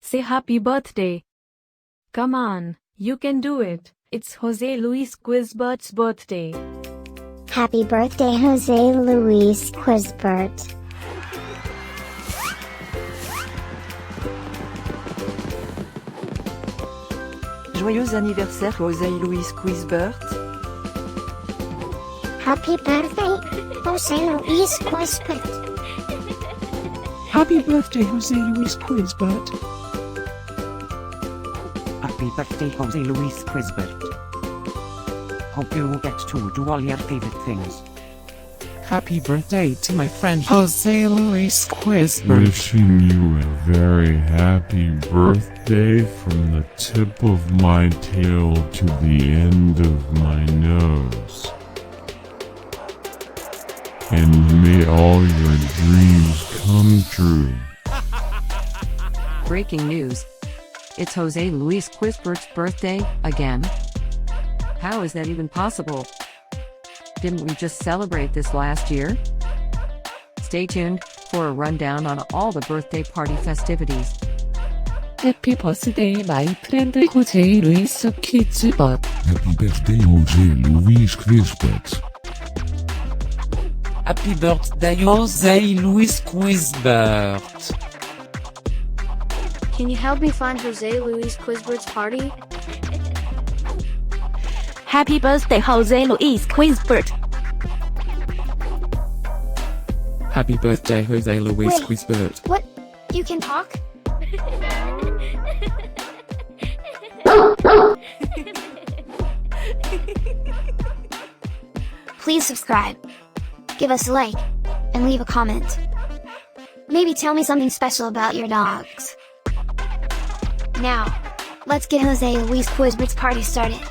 Say happy birthday. Come on, you can do it. It's Jose Luis Quisbert's birthday. Happy birthday, Jose Luis Quisbert. Joyeux anniversaire Jose Luis Quisbert. Happy birthday, Jose Luis Quisbert. Happy birthday, Jose Luis Quisbert. Happy birthday, Jose Luis Quisbert. Hope you get to do all your favorite things. Happy birthday to my friend Jose Luis Quisbert. Wishing you a very happy birthday from the tip of my tail to the end of my nose. And may all your dreams come true. Breaking news. It's Jose Luis Quisbert's birthday, again? How is that even possible? Didn't we just celebrate this last year? Stay tuned for a rundown on all the birthday party festivities. Happy birthday, my friend Jose Luis Quisbert. Happy birthday, Jose Luis Quisbert. Happy birthday, Jose Luis Quisbert. Can you help me find Jose Luis Quisbert's party? Happy birthday, Jose Luis Quisbert. Happy birthday, Jose Luis Wait. Quisbert. What? You can talk? Please subscribe, give us a like, and leave a comment. Maybe tell me something special about your dogs. Now, let's get Jose Luis Quisbert's party started.